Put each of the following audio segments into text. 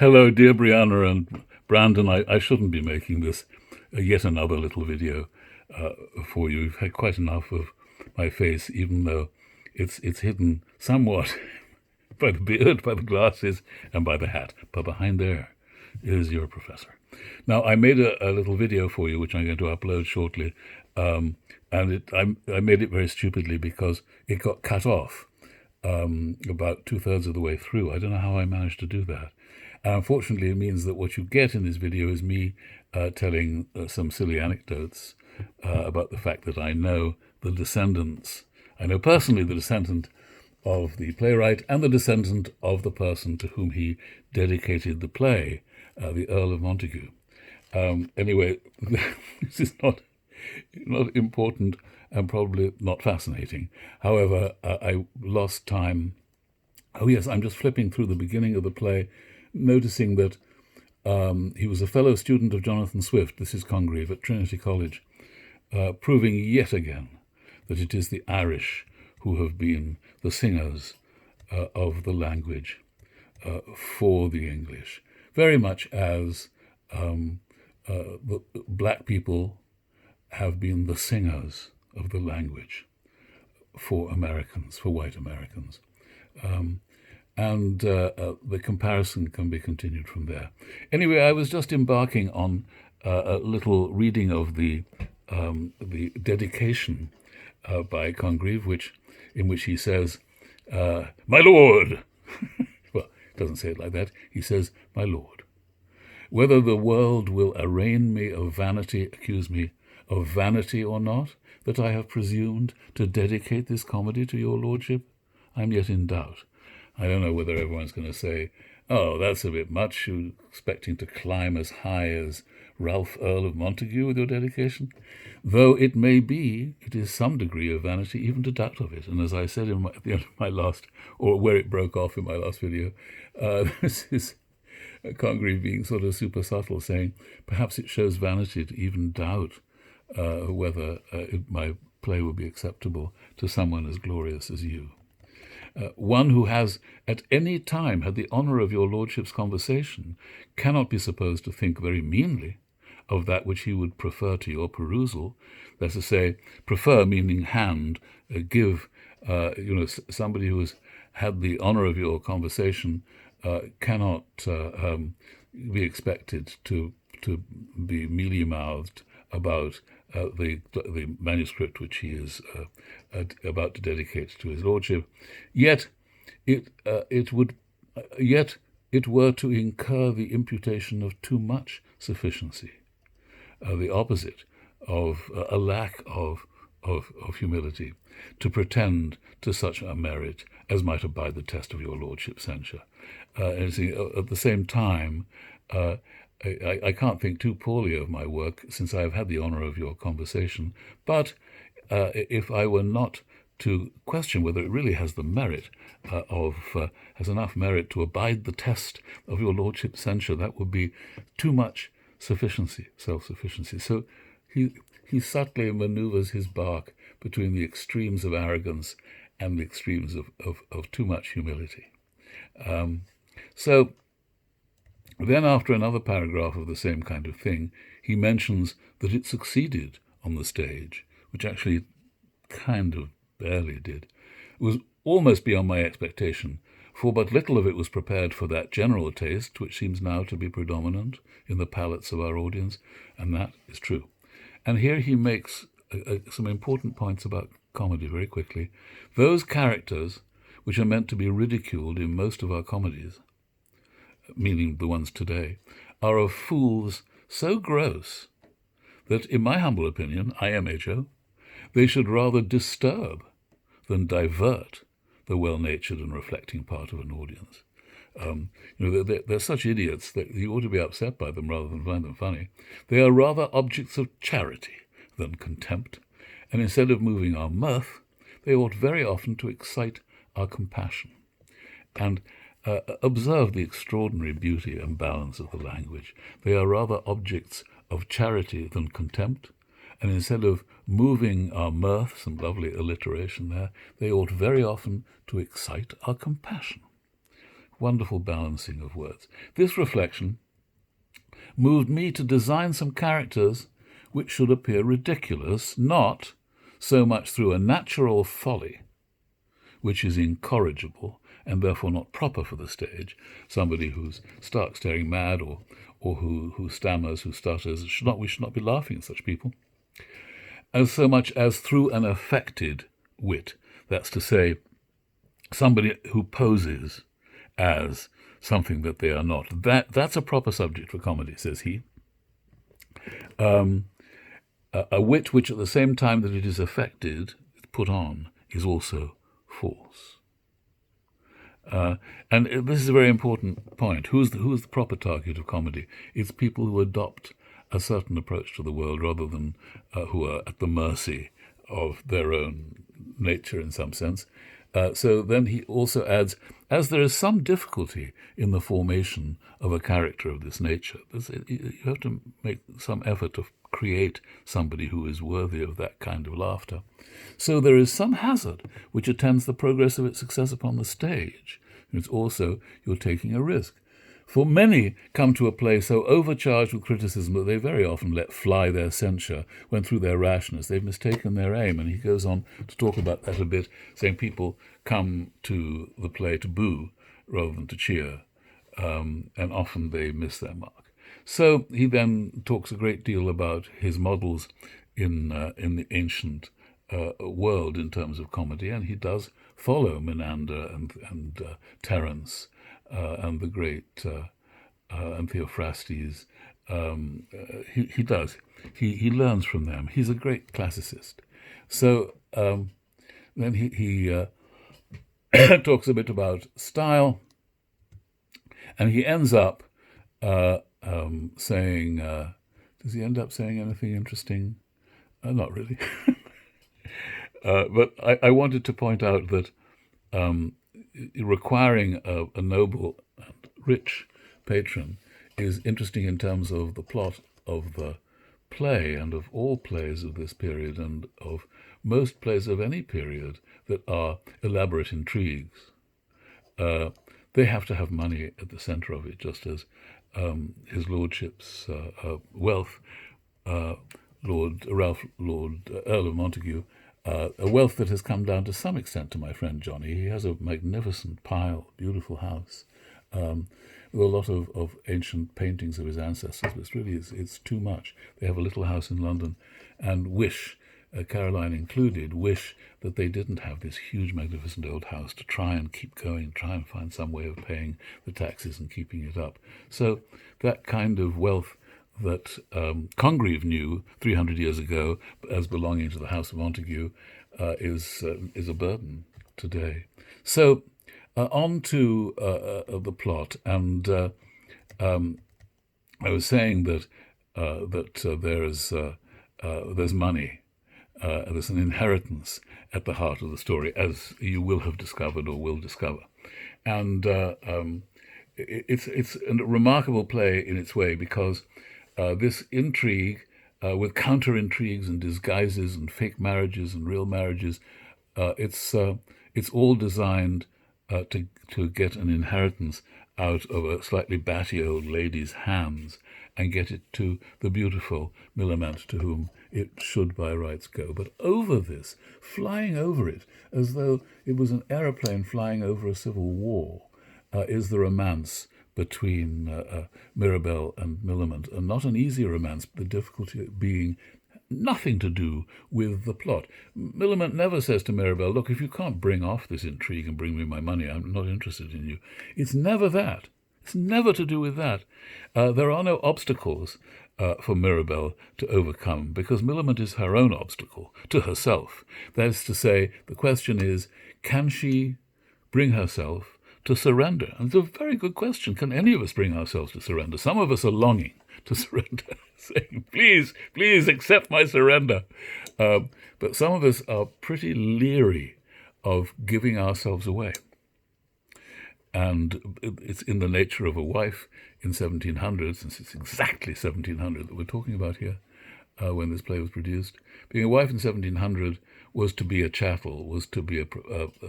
Hello, dear Brianna and Brandon. I shouldn't be making this yet another little video for you. You've had quite enough of my face, even though it's hidden somewhat by the beard, by the glasses, and by the hat. But behind there is your professor. Now, I made a little video for you, which I'm going to upload shortly, and I made it very stupidly because it got cut off about 2/3 of the way through. I don't know how I managed to do that. And unfortunately, it means that what you get in this video is me telling some silly anecdotes about the fact that I know the descendants. I know personally the descendant of the playwright and the descendant of the person to whom he dedicated the play, the Earl of Montagu. Anyway, this is not important and probably not fascinating. However, I lost time. Oh yes, I'm just flipping through the beginning of the play, noticing that he was a fellow student of Jonathan Swift, this is Congreve, at Trinity College, proving yet again that it is the Irish who have been the singers of the language for the English, very much as the black people have been the singers of the language for Americans, for white Americans. And the comparison can be continued from there. Anyway, I was just embarking on a little reading of the dedication by Congreve, in which he says, "My Lord," well, he doesn't say it like that. He says, "My Lord, whether the world will arraign me of vanity, accuse me of vanity or not, that I have presumed to dedicate this comedy to your lordship, I am yet in doubt." I don't know whether everyone's going to say, "Oh, that's a bit much, you expecting to climb as high as Ralph, Earl of Montagu with your dedication?" Though it may be, it is some degree of vanity even to doubt of it. And as I said at the end of my last, or where it broke off in my last video, this is Congreve being sort of super subtle, saying perhaps it shows vanity to even doubt whether my play would be acceptable to someone as glorious as you. One who has at any time had the honour of your lordship's conversation cannot be supposed to think very meanly of that which he would prefer to your perusal. That's to say, prefer meaning hand, give. Somebody who has had the honour of your conversation cannot be expected to be mealy-mouthed about the manuscript which he is about to dedicate to his lordship. Yet it were to incur the imputation of too much sufficiency, the opposite of a lack of humility, to pretend to such a merit as might abide the test of your lordship's censure. At the same time, I can't think too poorly of my work, since I have had the honour of your conversation. But if I were not to question whether it really has the merit has enough merit to abide the test of your lordship's censure, that would be too much sufficiency, self-sufficiency. So he subtly manoeuvres his bark between the extremes of arrogance and the extremes of too much humility. So then, after another paragraph of the same kind of thing, he mentions that it succeeded on the stage, which actually kind of barely did. It was almost beyond my expectation, for but little of it was prepared for that general taste which seems now to be predominant in the palates of our audience, and that is true. And here he makes some important points about comedy very quickly. Those characters which are meant to be ridiculed in most of our comedies, meaning the ones today, are of fools so gross that, in my humble opinion, IMHO, they should rather disturb than divert the well-natured and reflecting part of an audience. They're such idiots that you ought to be upset by them rather than find them funny. They are rather objects of charity than contempt, and instead of moving our mirth, they ought very often to excite our compassion. And observe the extraordinary beauty and balance of the language. They are rather objects of charity than contempt, and instead of moving our mirth, some lovely alliteration there, they ought very often to excite our compassion. wonderful balancing of words. This reflection moved me to design some characters which should appear ridiculous, not so much through a natural folly, which is incorrigible and therefore not proper for the stage, somebody who's stark staring mad or who stammers, who stutters. We should not be laughing at such people, as so much as through an affected wit. That's to say, somebody who poses as something that they are not. That's a proper subject for comedy, says he. A wit which at the same time that it is affected, put on, is also false. And this is a very important point. Who's the proper target of comedy? It's people who adopt a certain approach to the world rather than who are at the mercy of their own nature in some sense. So then he also adds, as there is some difficulty in the formation of a character of this nature, you have to make some effort to create somebody who is worthy of that kind of laughter. So there is some hazard which attends the progress of its success upon the stage. It's also you're taking a risk. For many come to a play so overcharged with criticism that they very often let fly their censure when through their rashness they've mistaken their aim. And he goes on to talk about that a bit, saying people come to the play to boo rather than to cheer, and often they miss their mark. So he then talks a great deal about his models in the ancient world in terms of comedy, and he does follow Menander and Terence and the great and Theophrastes. He does. He learns from them. He's a great classicist. So then he talks a bit about style, and he ends up saying, does he end up saying anything interesting? Not really. But I wanted to point out that requiring a noble and rich patron is interesting in terms of the plot of the play and of all plays of this period and of most plays of any period that are elaborate intrigues. They have to have money at the centre of it, just as his lordship's wealth, Earl of Montague, a wealth that has come down to some extent to my friend Johnny. He has a magnificent pile, beautiful house, with a lot of ancient paintings of his ancestors, but it's too much. They have a little house in London and wish, Caroline included, wish that they didn't have this huge, magnificent old house to try and keep going, try and find some way of paying the taxes and keeping it up. So that kind of wealth that Congreve knew 300 years ago as belonging to the House of Montague is a burden today. So on to the plot, and I was saying that there's money. There's an inheritance at the heart of the story, as you will have discovered or will discover. And it's a remarkable play in its way because this intrigue, with counter-intrigues and disguises and fake marriages and real marriages, it's all designed to get an inheritance out of a slightly batty old lady's hands and get it to the beautiful Millamant to whom it should by rights go. But over this, flying over it, as though it was an aeroplane flying over a civil war, is the romance between Mirabell and Millamant, and not an easy romance, the difficulty being nothing to do with the plot. Millamant never says to Mirabell, look, if you can't bring off this intrigue and bring me my money, I'm not interested in you. It's never that. It's never to do with that. There are no obstacles for Mirabell to overcome, because Millamant is her own obstacle to herself. That is to say, the question is, can she bring herself to surrender? And it's a very good question. Can any of us bring ourselves to surrender? Some of us are longing to surrender, saying, please accept my surrender. But some of us are pretty leery of giving ourselves away. And it's in the nature of a wife in 1700, since it's exactly 1700 that we're talking about here, when this play was produced. Being a wife in 1700 was to be a chattel, was to be a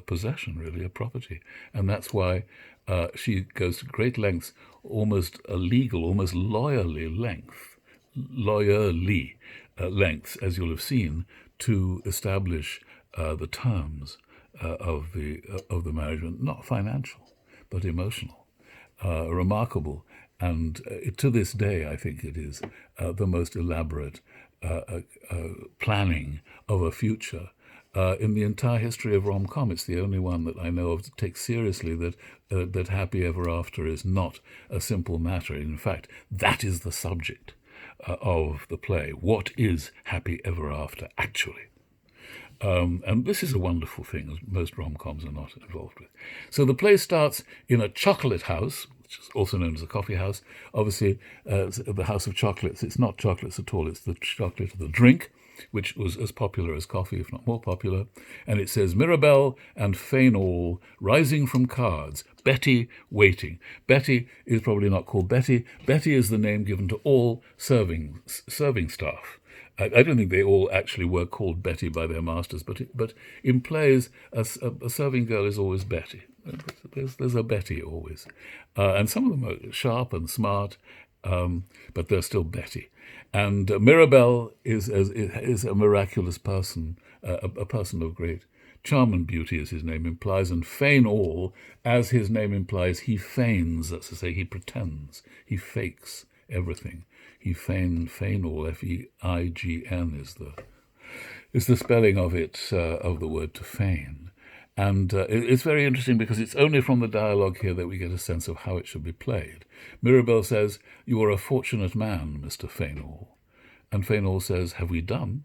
possession, really, a property. And that's why she goes to great lengths, almost illegal, almost lawyerly lengths, as you'll have seen, to establish the terms of the marriage, not financial, but emotional. Remarkable. And to this day, I think it is the most elaborate planning of a future in the entire history of rom-com. It's the only one that I know of that takes seriously that happy ever after is not a simple matter. In fact, that is the subject of the play. What is happy ever after, actually? And this is a wonderful thing, as most rom-coms are not involved with. So the play starts in a chocolate house, which is also known as a coffee house. Obviously, the house of chocolates. It's not chocolates at all. It's the chocolate of the drink, which was as popular as coffee, if not more popular. And it says, Mirabell and Fainall rising from cards, Betty waiting. Betty is probably not called Betty. Betty is the name given to all serving staff. I don't think they all actually were called Betty by their masters, but in plays, a serving girl is always Betty. There's a Betty always. And some of them are sharp and smart, but they're still Betty. And Mirabell is a miraculous person, a person of great charm and beauty, as his name implies, and Fainall, as his name implies, he feigns, that's to say, he pretends, he fakes everything. He Fainall, F-E-I-G-N is the spelling of it, of the word to feign. And it's very interesting because it's only from the dialogue here that we get a sense of how it should be played. Mirabell says, "You are a fortunate man, Mr. Fainall." And Fainall says, "Have we done?"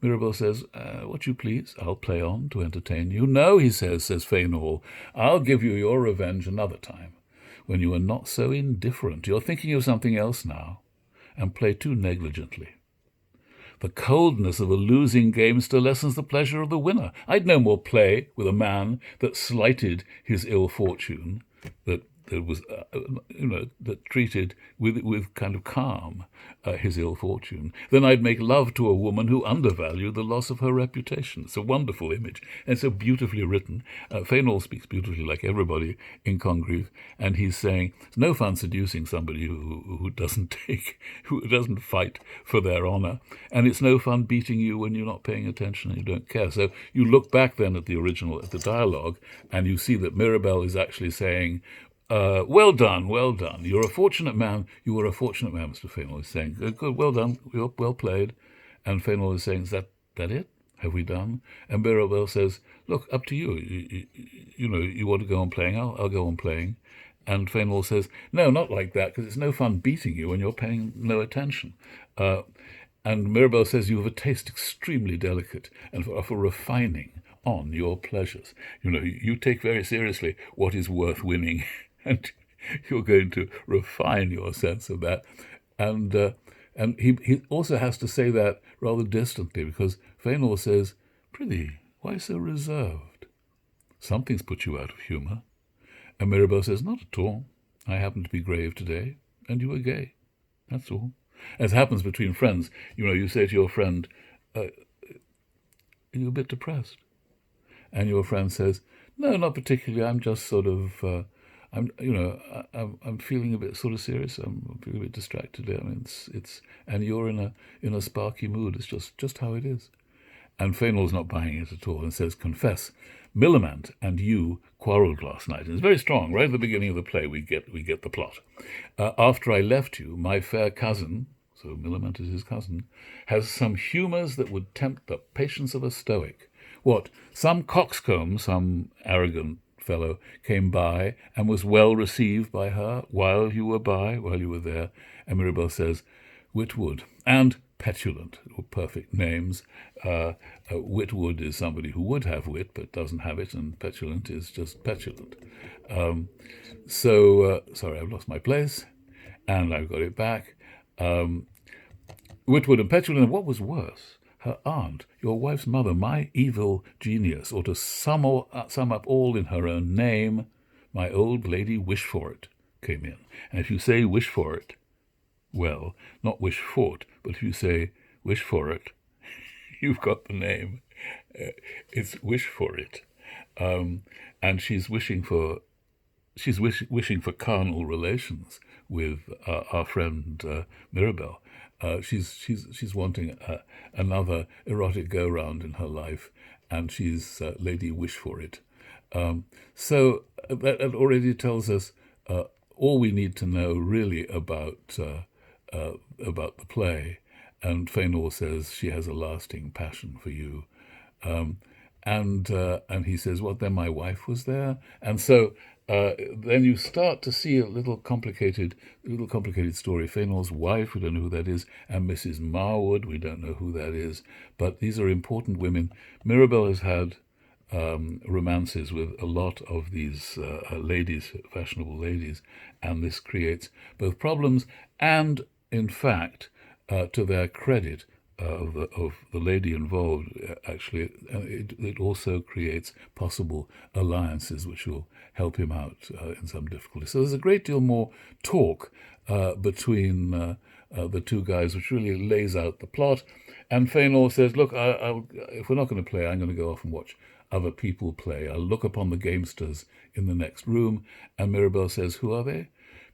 Mirabell says, "What you please, I'll play on to entertain you." "No," he says Fainall, "I'll give you your revenge another time, when you are not so indifferent. You're thinking of something else now, and play too negligently. The coldness of a losing gamester lessens the pleasure of the winner. I'd no more play with a man that slighted his ill fortune, that was, that treated with kind of calm his ill fortune, than I'd make love to a woman who undervalued the loss of her reputation." It's a wonderful image, and so beautifully written. Fainall speaks beautifully, like everybody in Congreve, and he's saying it's no fun seducing somebody who doesn't fight for their honor, and it's no fun beating you when you're not paying attention and you don't care. So you look back then at the dialogue, and you see that Mirabell is actually saying, well done. You're a fortunate man. You were a fortunate man, Mr. Fainall is saying. Good, well done. Well played. And Fainall is saying, is that it? Have we done? And Mirabell says, look, up to you. You want to go on playing? I'll go on playing. And Fainall says, no, not like that, because it's no fun beating you when you're paying no attention. And Mirabell says, you have a taste extremely delicate and for refining on your pleasures. You take very seriously what is worth winning. And you're going to refine your sense of that. And he also has to say that rather distantly, because Fainall says, prithee, why so reserved? Something's put you out of humour. And Mirabell says, not at all. I happen to be grave today, and you are gay. That's all. As happens between friends, you say to your friend, are you a bit depressed? And your friend says, no, not particularly. I'm just sort of... I'm feeling a bit sort of serious. I'm feeling a bit distracted. I mean, and you're in a sparky mood. It's just how it is. And Fainall's not buying it at all and says, confess, Millamant and you quarrelled last night. And it's very strong. Right at the beginning of the play, we get the plot. After I left you, my fair cousin, so Millamant is his cousin, has some humours that would tempt the patience of a stoic. What? Some coxcomb, some arrogant fellow, came by and was well received by her while you were there. And Mirabell says, Witwoud and Petulant were perfect names. Witwoud is somebody who would have wit but doesn't have it, and Petulant is just petulant. Sorry, I've lost my place, and I've got it back. Witwoud and Petulant, and what was worse, her aunt, your wife's mother, my evil genius, or to sum up all in her own name, my old lady Wishfort came in. And if you say Wishfort, well, not Wishfort, but if you say wish for it. You've got the name. It's wish for it. And she's wishing for wishing for carnal relations with our friend Mirabelle. She's wanting another erotic go-round in her life, and she's Lady Wish for it. So that already tells us all we need to know really about the play. And Fainall says she has a lasting passion for you. And he says, "What, then my wife was there?" And so then you start to see a little complicated story. Fainall's wife, we don't know who that is, and Mrs. Marwood, we don't know who that is. But these are important women. Mirabelle has had romances with a lot of these ladies, fashionable ladies, and this creates both problems and, in fact, to their credit, of the lady involved, actually, it also creates possible alliances which will help him out in some difficulty. So there's a great deal more talk between the two guys, which really lays out the plot. And Fainall says, "Look, if we're not going to play, I'm going to go off and watch other people play. I'll look upon the gamesters in the next room." And Mirabelle says, "Who are they?"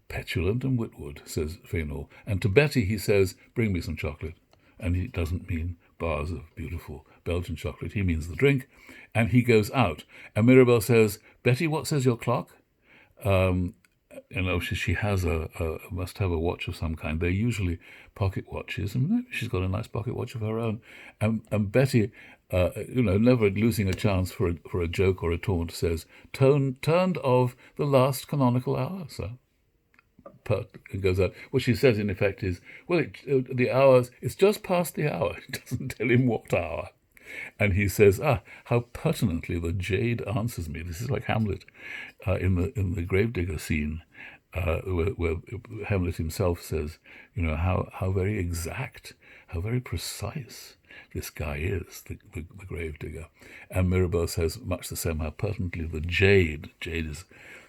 "Petulant and Whitwood," says Fainall. And to Betty he says, "Bring me some chocolate." And he doesn't mean bars of beautiful Belgian chocolate. He means the drink. And he goes out. And Mirabelle says, "Betty, what says your clock?" She has must have a watch of some kind. They're usually pocket watches, and maybe she's got a nice pocket watch of her own. And Betty, never losing a chance for a joke or a taunt, says, "Turned of the last canonical hour, sir." It goes out. What she says, in effect, is, well, the hours, it's just past the hour. It doesn't tell him what hour. And he says, how pertinently the jade answers me. This is like Hamlet in the gravedigger scene, where Hamlet himself says, how very exact, how very precise this guy is, the gravedigger. And Mirabelle says much the same, how pertinently the jade is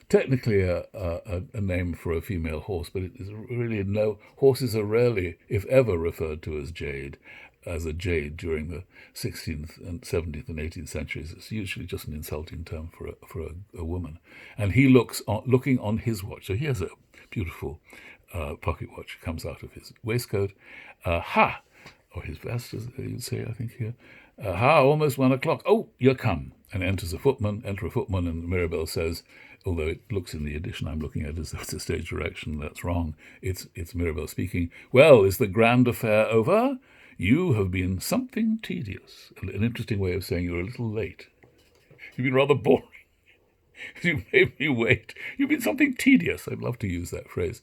technically a name for a female horse, but it is really horses are rarely, if ever, referred to as a jade during the 16th and 17th and 18th centuries. It's usually just an insulting term for a woman. And he looking on his watch. So he has a beautiful pocket watch, comes out of his waistcoat. Or his vest, as you'd say, I think here. Almost 1 o'clock. Oh, you're come. And enter a footman, and Mirabelle says, although it looks in the edition I'm looking at as though it's a stage direction, that's wrong. It's Mirabelle speaking. "Well, is the grand affair over? You have been something tedious." An interesting way of saying you're a little late. You've been rather boring. You made me wait. You've been something tedious. I'd love to use that phrase.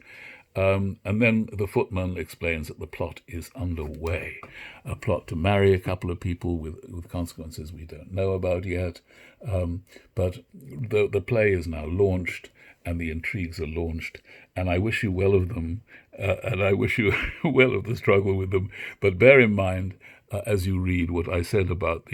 And then the footman explains that the plot is underway, a plot to marry a couple of people with consequences we don't know about yet. But the play is now launched, and the intrigues are launched, and I wish you well of them, and I wish you well of the struggle with them. But bear in mind, as you read, what I said about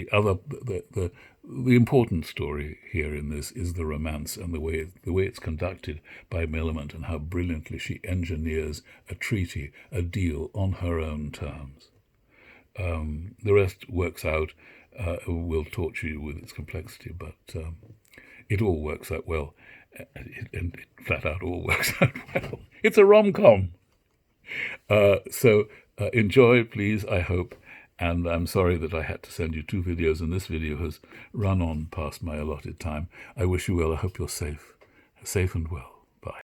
the important story here in this is the romance and the way it's conducted by Millamant, and how brilliantly she engineers a treaty, a deal on her own terms. The rest works out, will torture you with its complexity, but it all works out well. And it flat out all works out well. It's a rom-com. So enjoy, please, I hope. And I'm sorry that I had to send you 2 videos, and this video has run on past my allotted time. I wish you well. I hope you're safe and well.